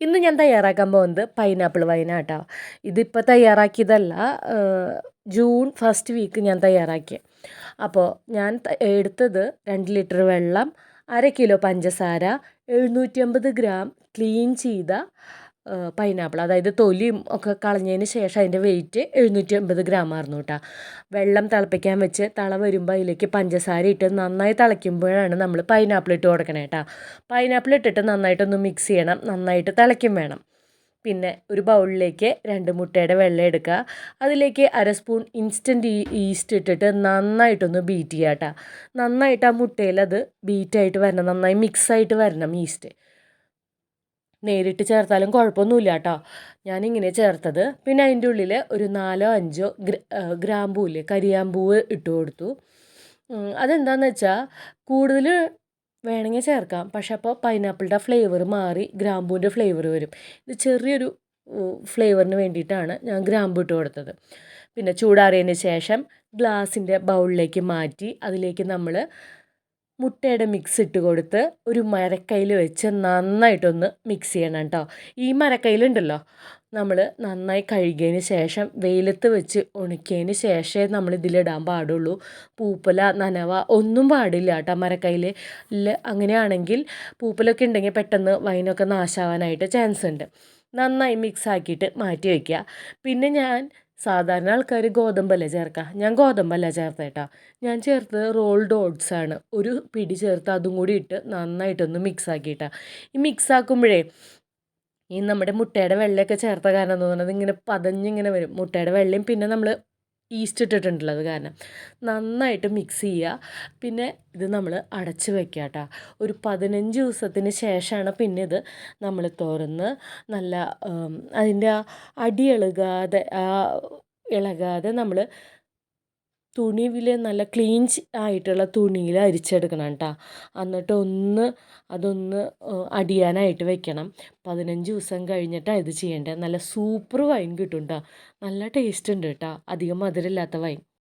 ഇന്ന് ഞാൻ തയ്യാറാക്കാൻ പോകുന്നത് പൈനാപ്പിൾ വൈനാട്ടോ. ഇതിപ്പോൾ തയ്യാറാക്കിയതല്ല, ജൂൺ ഫസ്റ്റ് വീക്ക് ഞാൻ തയ്യാറാക്കിയ. അപ്പോൾ ഞാൻ എടുത്തത് 2 ലിറ്റർ വെള്ളം, 1/2 കിലോ പഞ്ചസാര, 750 ഗ്രാം ക്ലീൻ ചെയ്ത പൈനാപ്പിൾ, അതായത് തൊലിയും ഒക്കെ കളഞ്ഞതിന് ശേഷം അതിൻ്റെ വെയിറ്റ് 750 ഗ്രാം ആയിരുന്നു കേട്ടോ. വെള്ളം തിളപ്പിക്കാൻ വെച്ച് തള വരുമ്പോൾ അതിലേക്ക് പഞ്ചസാര ഇട്ട് നന്നായി തിളയ്ക്കുമ്പോഴാണ് നമ്മൾ പൈനാപ്പിൾ ഇട്ട് കൊടുക്കണേ കേട്ടോ. പൈനാപ്പിൾ ഇട്ടിട്ട് നന്നായിട്ടൊന്ന് മിക്സ് ചെയ്യണം, നന്നായിട്ട് തിളയ്ക്കും വേണം. പിന്നെ ഒരു ബൗളിലേക്ക് 2 മുട്ടയുടെ വെള്ളം എടുക്കുക, അതിലേക്ക് 1/2 സ്പൂൺ ഇൻസ്റ്റൻറ്റ് ഈസ്റ്റ് ഇട്ടിട്ട് നന്നായിട്ടൊന്ന് ബീറ്റ് ചെയ്യുക കേട്ടോ. നന്നായിട്ട് ആ മുട്ടയിൽ അത് ബീറ്റായിട്ട് വരണം, നന്നായി മിക്സായിട്ട് വരണം ഈസ്റ്റ്. നേരിട്ട് ചേർത്താലും കുഴപ്പമൊന്നുമില്ല കേട്ടോ. ഞാനിങ്ങനെ ചേർത്തത്. പിന്നെ അതിൻ്റെ ഉള്ളിൽ ഒരു 4-5 ഗ്രാമ്പൂവില്ലേ, കരിയാമ്പൂവ് ഇട്ട് കൊടുത്തു. അതെന്താണെന്ന് വെച്ചാൽ കൂടുതൽ വേണമെങ്കിൽ ചേർക്കാം, പക്ഷെ അപ്പോൾ പൈനാപ്പിളിൻ്റെ ഫ്ലേവർ മാറി ഗ്രാമ്പൂവിൻ്റെ ഫ്ലേവർ വരും. ഇത് ചെറിയൊരു ഫ്ലേവറിന് വേണ്ടിയിട്ടാണ് ഞാൻ ഗ്രാമ്പൂ ഇട്ട് കൊടുത്തത്. പിന്നെ ചൂടാറിയതിന് ശേഷം ഗ്ലാസിൻ്റെ ബൗളിലേക്ക് മാറ്റി അതിലേക്ക് നമ്മൾ മുട്ടയുടെ മിക്സ് ഇട്ട് കൊടുത്ത് ഒരു മരക്കയിൽ വെച്ച് നന്നായിട്ടൊന്ന് മിക്സ് ചെയ്യണം കേട്ടോ. ഈ മരക്കയിലുണ്ടല്ലോ, നമ്മൾ നന്നായി കഴുകിയതിന് ശേഷം വെയിലത്ത് വെച്ച് ഉണക്കിയതിന് ശേഷമേ നമ്മൾ ഇതിലിടാൻ പാടുള്ളൂ. പൂപ്പല നനവ ഒന്നും പാടില്ല കേട്ടോ മരക്കയിൽ. അങ്ങനെയാണെങ്കിൽ പൂപ്പലൊക്കെ ഉണ്ടെങ്കിൽ പെട്ടെന്ന് വൈനൊക്കെ നാശാവാനായിട്ട് ചാൻസ് ഉണ്ട്. നന്നായി മിക്സ് ആക്കിയിട്ട് മാറ്റി വയ്ക്കുക. പിന്നെ ഞാൻ സാധാരണ ആൾക്കാർ ഗോതമ്പല്ല ചേർക്കുക, ഞാൻ ഗോതമ്പല്ല ചേർത്തേട്ടാ. ഞാൻ ചേർത്തത് റോൾഡ് ഓട്സ് ആണ്. ഒരു പിടി ചേർത്ത് അതും കൂടി ഇട്ട് നന്നായിട്ടൊന്ന് മിക്സ് ആക്കിയിട്ടാ. ഈ മിക്സ് ആക്കുമ്പോഴേ ഈ നമ്മുടെ മുട്ടയുടെ വെള്ളയൊക്കെ ചേർത്ത കാരണം എന്ന് പറയുന്നത് ഇങ്ങനെ പതഞ്ഞിങ്ങനെ വരും. മുട്ടയുടെ വെള്ളയും പിന്നെ നമ്മൾ ഈസ്റ്റ് ഇട്ടിട്ടുണ്ടല്ലോ അത് കാരണം. നന്നായിട്ട് മിക്സ് ചെയ്യുക. പിന്നെ ഇത് നമ്മൾ അടച്ച് വെക്കുക കേട്ടോ. ഒരു 15 ദിവസത്തിന് ശേഷമാണ് പിന്നെ ഇത് നമ്മൾ തുറന്ന് നല്ല അതിൻ്റെ ആ അടി ഇളകാതെ നമ്മൾ തുണിയിൽ നല്ല ക്ലീൻ ആയിട്ടുള്ള തുണിയിൽ അരിച്ചെടുക്കണം കേട്ടോ. എന്നിട്ട് അതൊന്ന് അടിയാനായിട്ട് വെക്കണം. 15 ദിവസം കഴിഞ്ഞിട്ടാണ് ഇത് ചെയ്യേണ്ടത്. നല്ല സൂപ്പർ വൈൻ കിട്ടും കേട്ടോ. നല്ല ടേസ്റ്റ് ഉണ്ട് കേട്ടോ, അധികം മധുരമില്ലാത്ത വൈൻ.